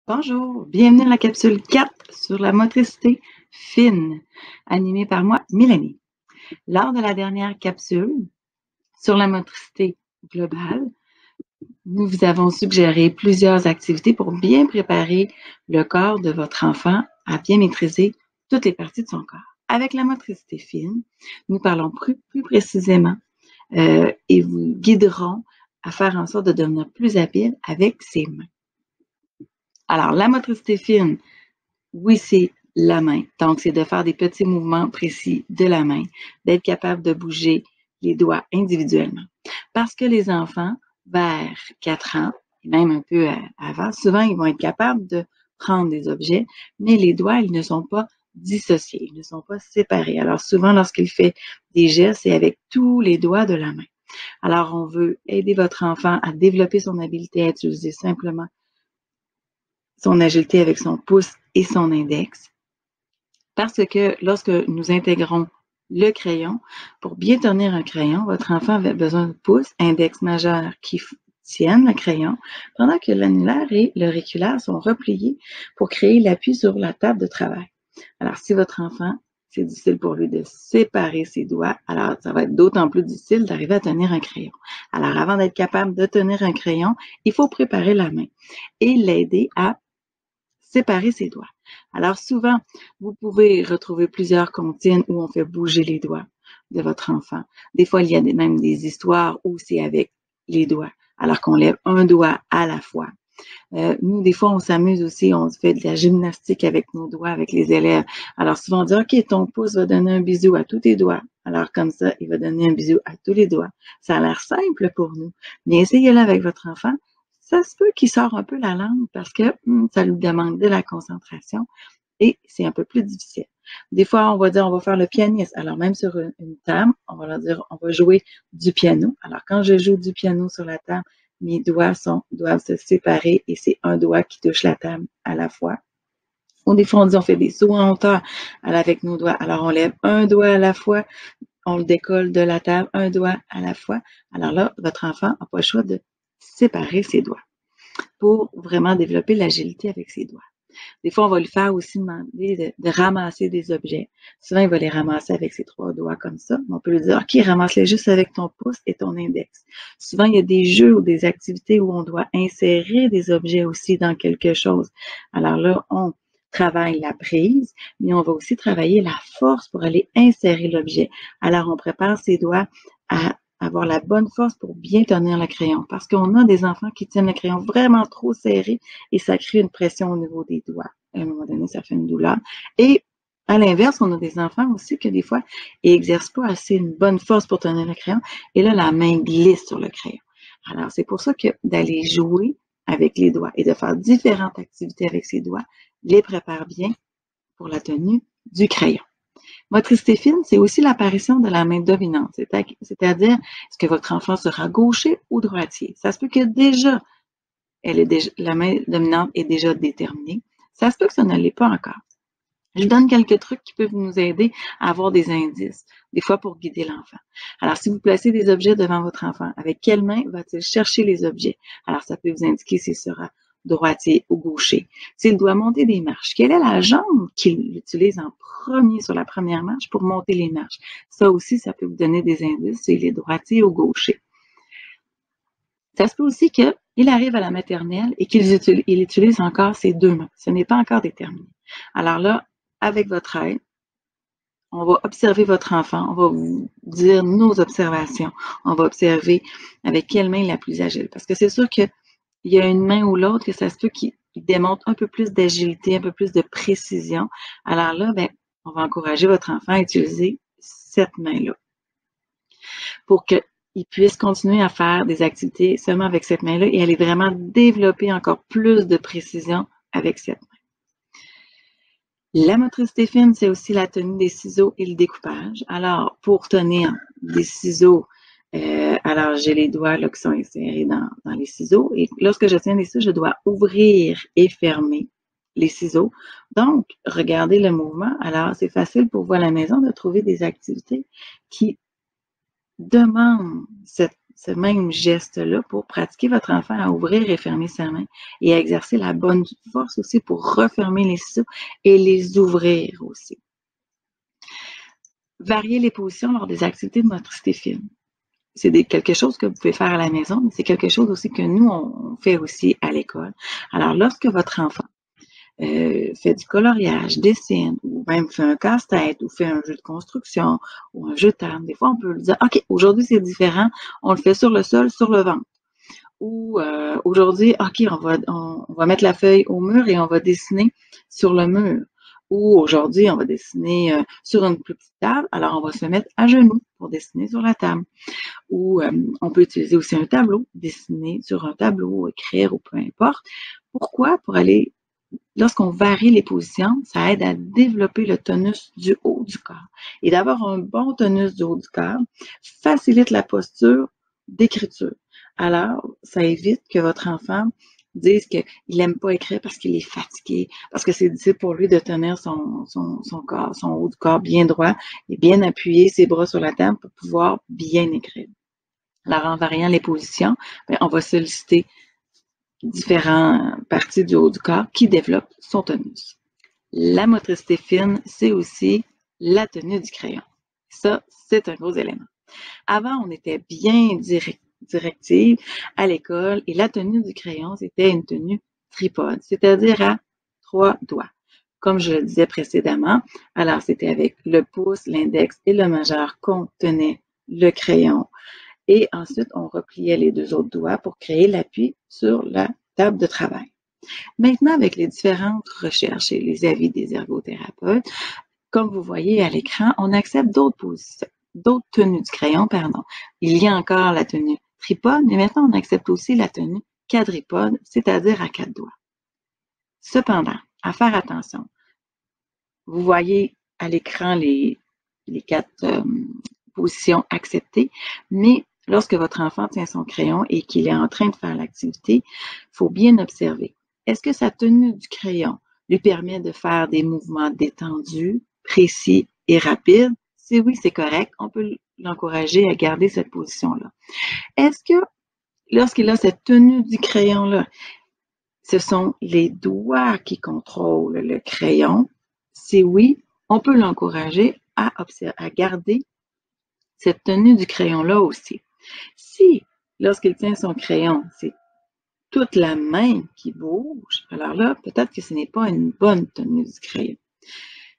Bonjour, bienvenue à la capsule 4 sur la motricité fine, animée par moi, Mélanie. Lors de la dernière capsule sur la motricité globale, nous vous avons suggéré plusieurs activités pour bien préparer le corps de votre enfant à bien maîtriser toutes les parties de son corps. Avec la motricité fine, nous parlons plus précisément et vous guiderons à faire en sorte de devenir plus habile avec ses mains. Alors, la motricité fine, oui, c'est la main. Donc, c'est de faire des petits mouvements précis de la main, d'être capable de bouger les doigts individuellement. Parce que les enfants, vers 4 ans, et même un peu avant, souvent, ils vont être capables de prendre des objets, mais les doigts, ils ne sont pas dissociés, ils ne sont pas séparés. Alors, souvent, lorsqu'il fait des gestes, c'est avec tous les doigts de la main. Alors, on veut aider votre enfant à développer son habileté à utiliser simplement son agilité avec son pouce et son index. Parce que lorsque nous intégrons le crayon, pour bien tenir un crayon, votre enfant avait besoin de pouce, index majeur qui tiennent le crayon, pendant que l'annulaire et l'auriculaire sont repliés pour créer l'appui sur la table de travail. Alors, si votre enfant, c'est difficile pour lui de séparer ses doigts, alors ça va être d'autant plus difficile d'arriver à tenir un crayon. Alors, avant d'être capable de tenir un crayon, il faut préparer la main et l'aider à séparer ses doigts. Alors souvent, vous pouvez retrouver plusieurs comptines où on fait bouger les doigts de votre enfant. Des fois, il y a même des histoires où c'est avec les doigts, alors qu'on lève un doigt à la fois. Nous, des fois, on s'amuse aussi, on fait de la gymnastique avec nos doigts, avec les élèves. Alors souvent, on dit, OK, ton pouce va donner un bisou à tous tes doigts. Alors comme ça, il va donner un bisou à tous les doigts. Ça a l'air simple pour nous, mais essayez-le avec votre enfant. Ça se peut qu'il sort un peu la langue parce que ça lui demande de la concentration et c'est un peu plus difficile. Des fois, on va dire, on va faire le pianiste. Alors, même sur une table, on va leur dire, on va jouer du piano. Alors, quand je joue du piano sur la table, mes doigts doivent se séparer et c'est un doigt qui touche la table à la fois. Ou des fois, on dit, on fait des sauts en hauteur avec nos doigts. Alors, on lève un doigt à la fois, on le décolle de la table, un doigt à la fois. Alors là, votre enfant n'a pas le choix de séparer ses doigts pour vraiment développer l'agilité avec ses doigts. Des fois, on va lui faire aussi demander de ramasser des objets. Souvent, il va les ramasser avec ses 3 doigts comme ça. On peut lui dire, OK, ramasse-les juste avec ton pouce et ton index. Souvent, il y a des jeux ou des activités où on doit insérer des objets aussi dans quelque chose. Alors là, on travaille la prise, mais on va aussi travailler la force pour aller insérer l'objet. Alors, on prépare ses doigts à avoir la bonne force pour bien tenir le crayon. Parce qu'on a des enfants qui tiennent le crayon vraiment trop serré et ça crée une pression au niveau des doigts. À un moment donné, ça fait une douleur. Et à l'inverse, on a des enfants aussi que des fois, ils n'exercent pas assez une bonne force pour tenir le crayon. Et là, la main glisse sur le crayon. Alors, c'est pour ça que d'aller jouer avec les doigts et de faire différentes activités avec ses doigts les prépare bien pour la tenue du crayon. Motricité fine, c'est aussi l'apparition de la main dominante, c'est-à-dire est-ce que votre enfant sera gaucher ou droitier. Ça se peut que déjà, la main dominante est déjà déterminée. Ça se peut que ça ne l'est pas encore. Je donne quelques trucs qui peuvent nous aider à avoir des indices, des fois pour guider l'enfant. Alors, si vous placez des objets devant votre enfant, avec quelle main va-t-il chercher les objets? Alors, ça peut vous indiquer s'il sera droitier ou gaucher. S'il doit monter des marches, quelle est la jambe qu'il utilise en premier sur la première marche pour monter les marches? Ça aussi, ça peut vous donner des indices s'il est droitier ou gaucher. Ça se peut aussi qu'il arrive à la maternelle et qu'il utilise encore ses 2 mains. Ce n'est pas encore déterminé. Alors là, avec votre aide, on va observer votre enfant, on va vous dire nos observations, on va observer avec quelle main est la plus agile. Parce que c'est sûr qu'il y a une main ou l'autre que ça se peut qu'il démontre un peu plus d'agilité, un peu plus de précision. Alors là, on va encourager votre enfant à utiliser cette main-là pour qu'il puisse continuer à faire des activités seulement avec cette main-là et aller vraiment développer encore plus de précision avec cette main. La motricité fine, c'est aussi la tenue des ciseaux et le découpage. Alors, pour tenir des ciseaux, alors j'ai les doigts là, qui sont insérés dans les ciseaux. Et lorsque je tiens les ciseaux, je dois ouvrir et fermer les ciseaux. Donc, regardez le mouvement. Alors, c'est facile pour vous à la maison de trouver des activités qui demandent ce même geste-là pour pratiquer votre enfant à ouvrir et fermer sa main et à exercer la bonne force aussi pour refermer les ciseaux et les ouvrir aussi. Varier les positions lors des activités de motricité fine. C'est quelque chose que vous pouvez faire à la maison, mais c'est quelque chose aussi que nous, on fait aussi à l'école. Alors, lorsque votre enfant fait du coloriage, dessine, ou même fait un casse-tête, ou fait un jeu de construction, ou un jeu de table, des fois, on peut lui dire, OK, aujourd'hui, c'est différent, on le fait sur le sol, sur le ventre. Ou aujourd'hui, OK, on va mettre la feuille au mur et on va dessiner sur le mur. Ou aujourd'hui, on va dessiner sur une plus petite table, alors on va se mettre à genoux pour dessiner sur la table. Ou on peut utiliser aussi un tableau, dessiner sur un tableau, écrire ou peu importe. Pourquoi? Lorsqu'on varie les positions, ça aide à développer le tonus du haut du corps. Et d'avoir un bon tonus du haut du corps facilite la posture d'écriture. Alors, ça évite que votre enfant dise qu'il n'aime pas écrire parce qu'il est fatigué, parce que c'est difficile pour lui de tenir son corps, son haut du corps bien droit et bien appuyé, ses bras sur la table pour pouvoir bien écrire. Alors, en variant les positions, on va solliciter différentes parties du haut du corps qui développent son tonus. La motricité fine, c'est aussi la tenue du crayon. Ça, c'est un gros élément. Avant, on était bien directive à l'école et la tenue du crayon, c'était une tenue tripode, c'est-à-dire à 3 doigts. Comme je le disais précédemment, alors c'était avec le pouce, l'index et le majeur qu'on tenait le crayon. Et ensuite, on repliait les 2 autres doigts pour créer l'appui sur la table de travail. Maintenant, avec les différentes recherches et les avis des ergothérapeutes, comme vous voyez à l'écran, on accepte d'autres tenues du crayon, pardon. Il y a encore la tenue tripode, mais maintenant, on accepte aussi la tenue quadripode, c'est-à-dire à 4 doigts. Cependant, à faire attention, vous voyez à l'écran les 4 positions acceptées, mais lorsque votre enfant tient son crayon et qu'il est en train de faire l'activité, il faut bien observer. Est-ce que sa tenue du crayon lui permet de faire des mouvements détendus, précis et rapides? Si oui, c'est correct. On peut l'encourager à garder cette position-là. Est-ce que lorsqu'il a cette tenue du crayon-là, ce sont les doigts qui contrôlent le crayon? Si oui, on peut l'encourager à garder cette tenue du crayon-là aussi. Si, lorsqu'il tient son crayon, c'est toute la main qui bouge, alors là, peut-être que ce n'est pas une bonne tenue du crayon.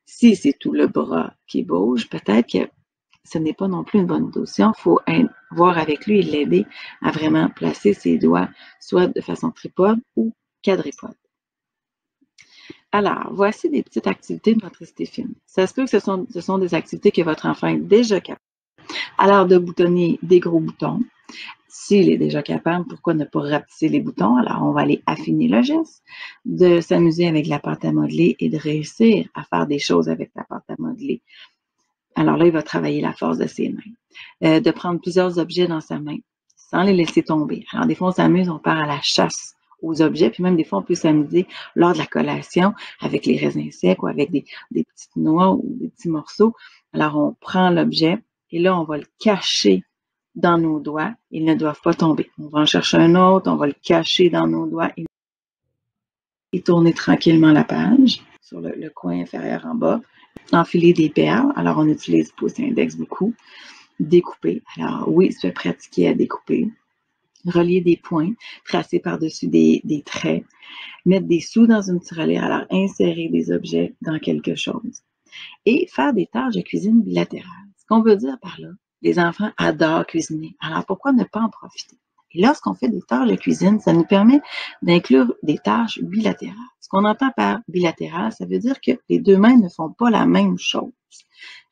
Si c'est tout le bras qui bouge, peut-être que ce n'est pas non plus une bonne position. Il faut voir avec lui et l'aider à vraiment placer ses doigts, soit de façon tripode ou quadripode. Alors, voici des petites activités de motricité fine. Ça se peut que ce sont des activités que votre enfant est déjà capable. Alors, de boutonner des gros boutons. S'il est déjà capable, pourquoi ne pas rapetisser les boutons? Alors, on va aller affiner le geste, de s'amuser avec la pâte à modeler et de réussir à faire des choses avec la pâte à modeler. Alors là, il va travailler la force de ses mains. De prendre plusieurs objets dans sa main sans les laisser tomber. Alors, des fois, on s'amuse, on part à la chasse aux objets, puis même des fois, on peut s'amuser lors de la collation avec les raisins secs ou avec des petites noix ou des petits morceaux. Alors, on prend l'objet et là, on va le cacher dans nos doigts. Ils ne doivent pas tomber. On va en chercher un autre, on va le cacher dans nos doigts et tourner tranquillement la page sur le coin inférieur en bas. Enfiler des perles. Alors, on utilise pouce et index beaucoup. Découper. Alors, oui, se pratiquer à découper. Relier des points, tracer par-dessus des traits. Mettre des sous dans une tirelire. Alors, insérer des objets dans quelque chose. Et faire des tâches de cuisine bilatérales. Ce qu'on veut dire par là, les enfants adorent cuisiner. Alors, pourquoi ne pas en profiter? Et lorsqu'on fait des tâches de cuisine, ça nous permet d'inclure des tâches bilatérales. Ce qu'on entend par bilatéral, ça veut dire que les 2 mains ne font pas la même chose.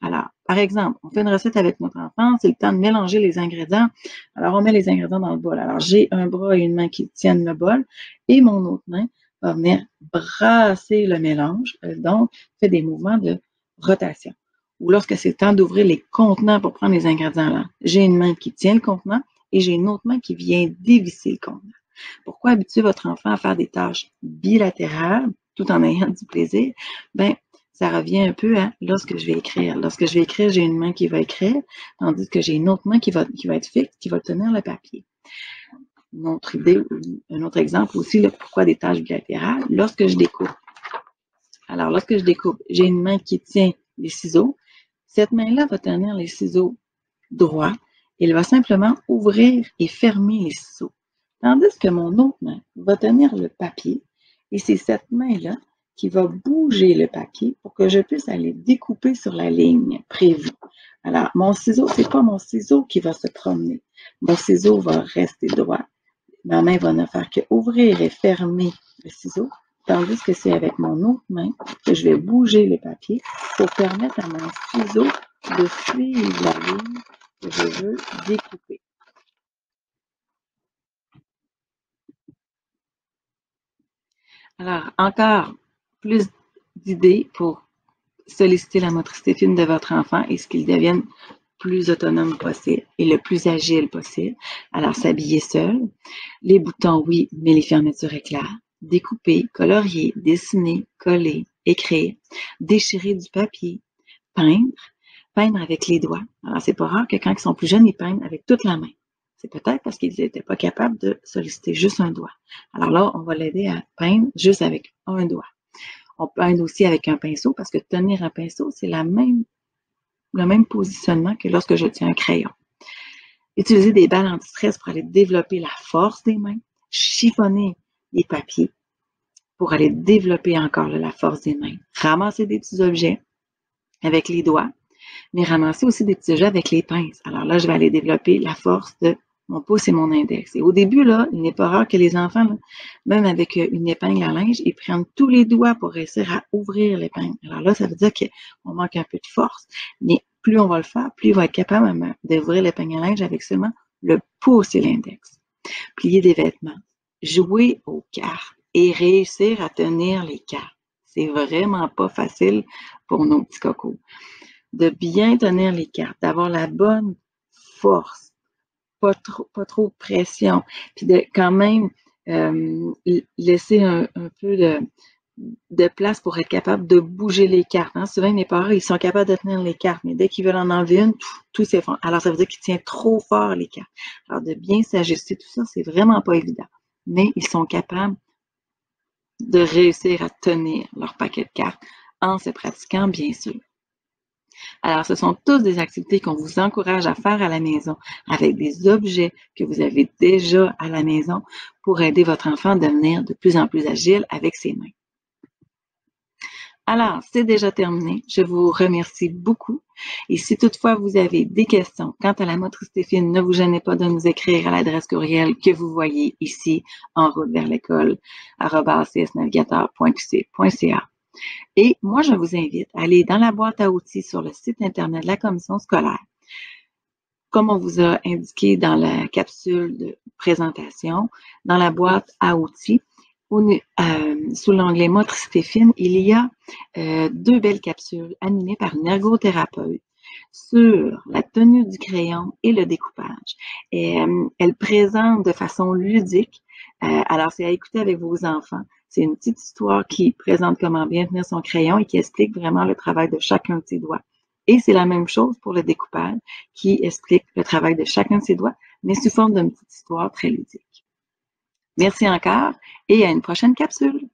Alors, par exemple, on fait une recette avec notre enfant, c'est le temps de mélanger les ingrédients. Alors, on met les ingrédients dans le bol. Alors, j'ai un bras et une main qui tiennent le bol et mon autre main va venir brasser le mélange. Donc, fait des mouvements de rotation. Ou lorsque c'est le temps d'ouvrir les contenants pour prendre les ingrédients là, j'ai une main qui tient le contenant et j'ai une autre main qui vient dévisser le contenant. Pourquoi habituer votre enfant à faire des tâches bilatérales tout en ayant du plaisir? ça revient un peu à lorsque je vais écrire. Lorsque je vais écrire, j'ai une main qui va écrire, tandis que j'ai une autre main qui va être fixe, qui va tenir le papier. Une autre idée, un autre exemple aussi, là, pourquoi des tâches bilatérales? Lorsque je découpe. Alors, lorsque je découpe, j'ai une main qui tient les ciseaux. Cette main-là va tenir les ciseaux droits. Elle va simplement ouvrir et fermer les ciseaux. Tandis que mon autre main va tenir le papier et c'est cette main-là qui va bouger le papier pour que je puisse aller découper sur la ligne prévue. Alors, mon ciseau, c'est pas mon ciseau qui va se promener. Mon ciseau va rester droit. Ma main va ne faire qu'ouvrir et fermer le ciseau, tandis que c'est avec mon autre main que je vais bouger le papier pour permettre à mon ciseau de suivre la ligne que je veux découper. Alors, encore plus d'idées pour solliciter la motricité fine de votre enfant et ce qu'il devienne plus autonome possible et le plus agile possible. Alors, s'habiller seul. Les boutons, oui, mais les fermetures éclairs. Découper, colorier, dessiner, coller, écrire, déchirer du papier, peindre avec les doigts. Alors, c'est pas rare que quand ils sont plus jeunes, ils peignent avec toute la main. C'est peut-être parce qu'ils n'étaient pas capables de solliciter juste un doigt. Alors là, on va l'aider à peindre juste avec un doigt. On peint aussi avec un pinceau parce que tenir un pinceau, c'est le même positionnement que lorsque je tiens un crayon. Utiliser des balles anti-stress pour aller développer la force des mains. Chiffonner les papiers pour aller développer encore la force des mains. Ramasser des petits objets avec les doigts, mais ramasser aussi des petits objets avec les pinces. Alors là, je vais aller développer la force de mon pouce et mon index. Et au début, là, il n'est pas rare que les enfants, là, même avec une épingle à linge, ils prennent tous les doigts pour réussir à ouvrir l'épingle. Alors là, ça veut dire qu'on manque un peu de force, mais plus on va le faire, plus il va être capable d'ouvrir l'épingle à linge avec seulement le pouce et l'index. Plier des vêtements, jouer aux cartes et réussir à tenir les cartes. C'est vraiment pas facile pour nos petits cocos. De bien tenir les cartes, d'avoir la bonne force, pas trop de pression, puis de quand même laisser un peu de place pour être capable de bouger les cartes. Hein. Souvent, mes parents, ils sont capables de tenir les cartes, mais dès qu'ils veulent en enlever une, tout s'effondre. Alors, ça veut dire qu'ils tiennent trop fort les cartes. Alors, de bien s'ajuster, tout ça, c'est vraiment pas évident. Mais ils sont capables de réussir à tenir leur paquet de cartes en se pratiquant, bien sûr. Alors, ce sont tous des activités qu'on vous encourage à faire à la maison avec des objets que vous avez déjà à la maison pour aider votre enfant à devenir de plus en plus agile avec ses mains. Alors, c'est déjà terminé. Je vous remercie beaucoup. Et si toutefois vous avez des questions quant à la motricité fine, ne vous gênez pas de nous écrire à l'adresse courriel que vous voyez ici en route vers l'école @csnavigateur.qc.ca. Et moi, je vous invite à aller dans la boîte à outils sur le site Internet de la commission scolaire. Comme on vous a indiqué dans la capsule de présentation, dans la boîte à outils, sous l'onglet motricité fine, il y a 2 belles capsules animées par une ergothérapeute sur la tenue du crayon et le découpage. Et, elle présente de façon ludique, alors c'est à écouter avec vos enfants. C'est une petite histoire qui présente comment bien tenir son crayon et qui explique vraiment le travail de chacun de ses doigts. Et c'est la même chose pour le découpage qui explique le travail de chacun de ses doigts, mais sous forme d'une petite histoire très ludique. Merci encore et à une prochaine capsule.